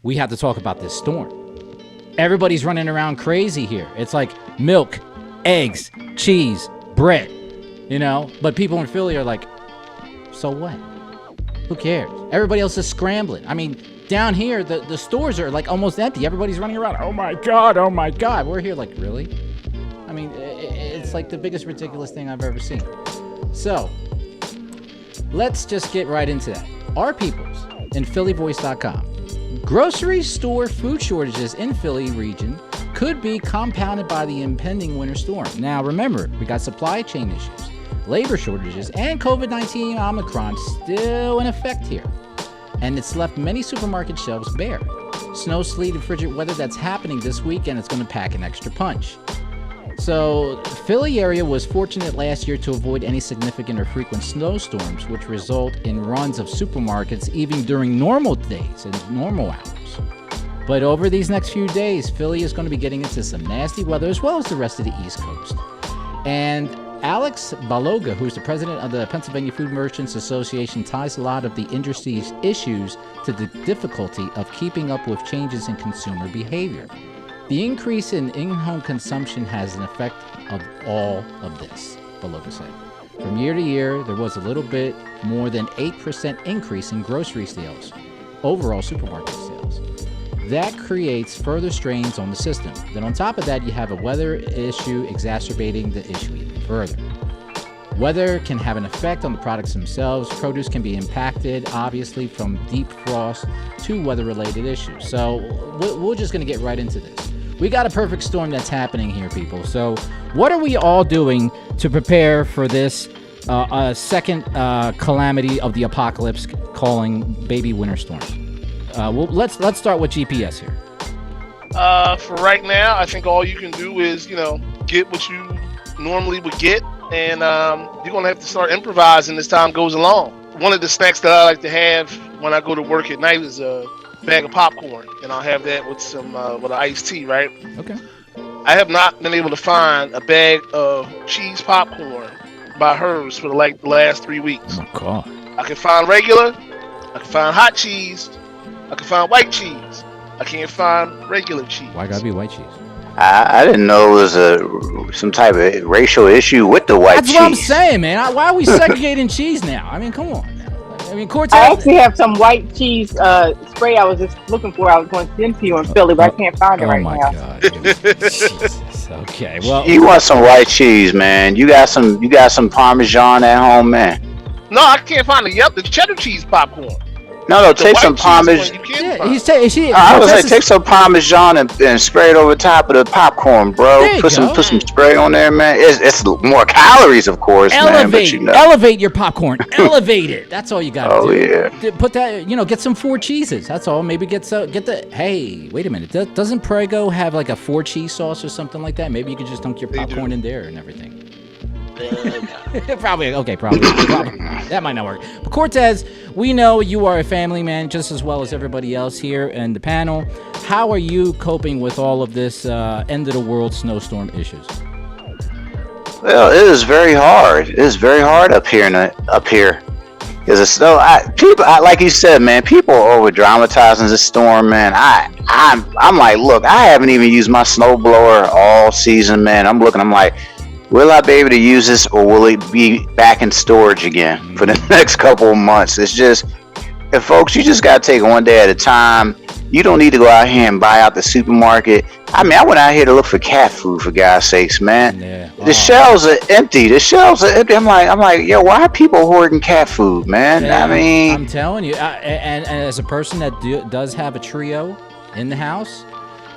we have to talk about this storm. Everybody's running around crazy here. It's like milk, eggs, cheese, bread, but people in Philly are like, so what? Who cares? Everybody else is scrambling. I mean, down here, the stores are like almost empty. Everybody's running around. Oh my God. We're here like, really? I mean, it's like the biggest ridiculous thing I've ever seen. So let's just get right into that. Our peoples in PhillyVoice.com. Grocery store food shortages in Philly region could be compounded by the impending winter storm. Now, remember, we got supply chain issues, labor shortages, and COVID-19 Omicron still in effect here. And it's left many supermarket shelves bare. Snow, sleet, and frigid weather that's happening this weekend is going to pack an extra punch. So, Philly area was fortunate last year to avoid any significant or frequent snowstorms, which result in runs of supermarkets even during normal days and normal hours. But over these next few days, Philly is going to be getting into some nasty weather as well as the rest of the East Coast. And Alex Baloga, who's the president of the Pennsylvania Food Merchants Association, ties a lot of the industry's issues to the difficulty of keeping up with changes in consumer behavior. The increase in in-home consumption has an effect of all of this, Baloga said. From year to year, there was a little bit more than 8% increase in grocery sales, overall supermarket sales. That creates further strains on the system. Then on top of that, you have a weather issue exacerbating the issue even further. Weather can have an effect on the products themselves. Produce can be impacted, obviously, from deep frost to weather-related issues. So we're just going to get right into this. We got a perfect storm that's happening here, people. So what are we all doing to prepare for this second calamity of the apocalypse, calling baby winter storm? Let's start with GPS here. For right now, I think all you can do is, get what you normally would get, and you're going to have to start improvising as time goes along. One of the snacks that I like to have when I go to work at night is a bag of popcorn, and I'll have that with some with an iced tea, right? Okay. I have not been able to find a bag of cheese popcorn by hers for the last 3 weeks. Oh my God. I can find regular, I can find hot cheese, I can find white cheese. I can't find regular cheese. Why gotta be white cheese? I didn't know it was some type of racial issue with the white cheese. That's what I'm saying, man. Why are we segregating cheese now? I mean, come on now. I mean, Cortez. I actually have some white cheese spray I was just looking for. I was going to send to you in Philly, but I can't find it right now. Oh my God. Jesus. Okay. Well, you want some white cheese, man? You got some Parmesan at home, man? No, I can't find the cheddar cheese popcorn. No, take some Parmesan. Yeah, I was like, take some Parmesan and spray it over top of the popcorn, bro. Put some spray on there, man. It's more calories, of course, man. But elevate your popcorn. Elevate it. That's all you got to do. Yeah. Put that, get some 4 cheeses. That's all. Maybe get the. Hey, wait a minute. Doesn't Prego have like a 4 cheese sauce or something like that? Maybe you could just dunk your popcorn in there and everything. Probably. That might not work. But Cortez, we know you are a family man just as well as everybody else here in the panel. How are you coping with all of this end of the world snowstorm issues? Well, it is very hard. It is very hard up here. Because the snow, like you said, man, people are over dramatizing this storm, man. I'm like, look, I haven't even used my snow blower all season, man. I'm like, will I be able to use this, or will it be back in storage again for the next couple of months? It's just, and folks, you just got to take it one day at a time. You don't need to go out here and buy out the supermarket. I mean, I went out here to look for cat food, for God's sakes, man. Yeah. The shelves are empty. I'm like, yo, why are people hoarding cat food, man? Yeah, I mean, I'm telling you, and as a person that does have a trio in the house,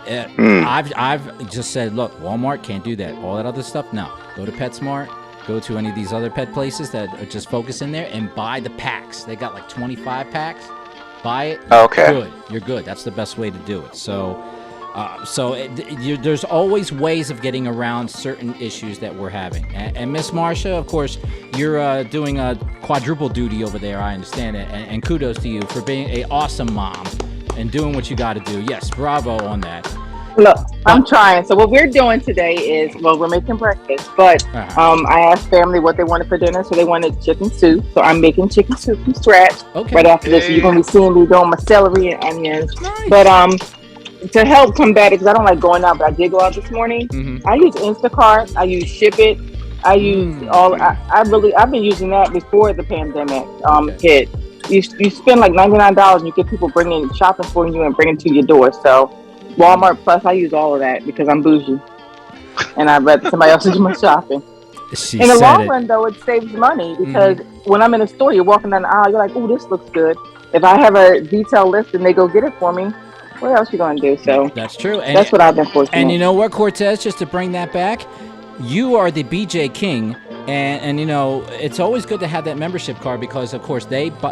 I've just said, look, Walmart can't do that. All that other stuff, no. Go to PetSmart. Go to any of these other pet places that are just focus in there and buy the packs. They got like 25 packs. Buy it. Okay. You're good. That's the best way to do it. So there's always ways of getting around certain issues that we're having. And Miss Marsha, of course, you're doing a quadruple duty over there. I understand it. And kudos to you for being an awesome mom and doing what you got to do. Yes, bravo on that. Look, I'm trying. So what we're doing today is, well, we're making breakfast, but I asked family what they wanted for dinner, so they wanted chicken soup. So I'm making chicken soup from scratch. Okay. Right after this, so you're gonna be seeing me doing my celery and onions. Nice. But to help combat it, because I don't like going out, but I did go out this morning. I use Instacart. I use Ship It. I use I've been using that before the pandemic hit. You spend like $99 and you get people bringing shopping for you and bringing to your door. So Walmart Plus, I use all of that because I'm bougie and I'd rather somebody else do my shopping. In the long run, though, it saves money because when I'm in a store, you're walking down the aisle, you're like, "Oh, this looks good." If I have a detailed list and they go get it for me, what else you gonna do? So that's true. And that's what I've been fortunate. And you know what, Cortez? Just to bring that back, you are the BJ King, and you know it's always good to have that membership card because, of course,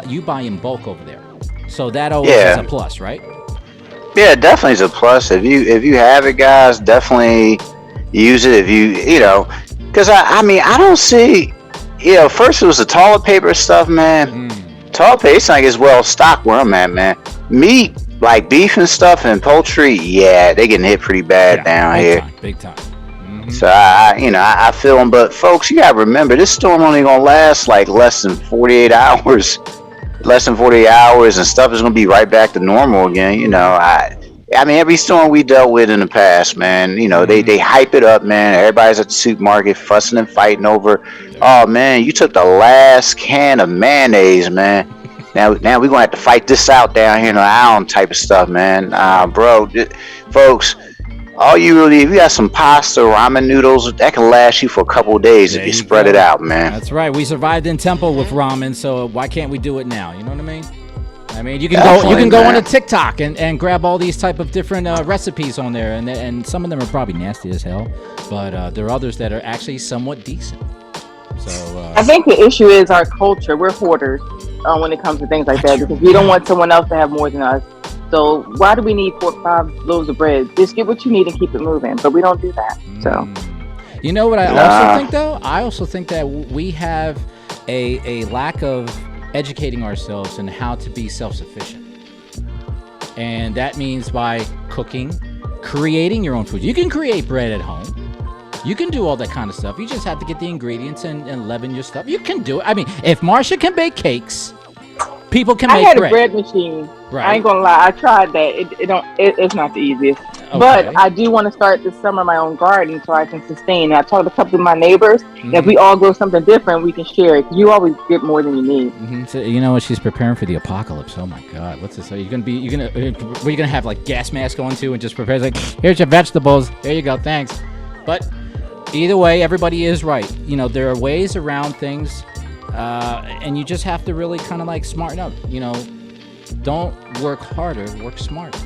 you buy in bulk over there, so that always is a plus, right? Yeah, definitely is a plus. If you have it, guys, definitely use it. If you know, because I mean I don't see, first it was the toilet paper stuff, man. Toilet paper, it's like it's well stocked where I'm at, man. Meat, like beef and stuff and poultry, yeah, they getting hit pretty bad down here. Big time. So I feel them, but folks, you gotta remember this storm only gonna last like less than 48 hours. And stuff is gonna be right back to normal again. I mean, every storm we dealt with in the past, man, they hype it up, man. Everybody's at the supermarket fussing and fighting over, oh man, you took the last can of mayonnaise, man. Now we're gonna have to fight this out down here in the island type of stuff, man. Bro, folks, if you got some pasta, ramen noodles, that can last you for a couple of days if you spread it out, man. That's right. We survived in Temple with ramen, so why can't we do it now? You know what I mean? I mean, you can go on to TikTok and grab all these type of different recipes on there, and some of them are probably nasty as hell, but there are others that are actually somewhat decent. So I think the issue is our culture. We're hoarders when it comes to things like that because we don't want someone else to have more than us. So why do we need 4 or 5 loaves of bread? Just get what you need and keep it moving. But we don't do that. So, you know what I also think though? I also think that we have a lack of educating ourselves in how to be self-sufficient, and that means by cooking, creating your own food. You can create bread at home. You can do all that kind of stuff. You just have to get the ingredients and leaven your stuff. You can do it. I mean, if Marsha can bake cakes, people can make bread. I had a bread machine. Right. I ain't gonna lie. I tried that. It's not the easiest. Okay. But I do want to start this summer my own garden so I can sustain. I talked to a couple of my neighbors. If we all grow something different, we can share it. You always get more than you need. So, you know what? She's preparing for the apocalypse. Oh my God! What's this? Are you gonna have like gas mask on too and just prepare like, here's your vegetables. There you go. Thanks. But either way, everybody is right. There are ways around things, and you just have to really kind of like smarten up. Don't work harder, work smarter.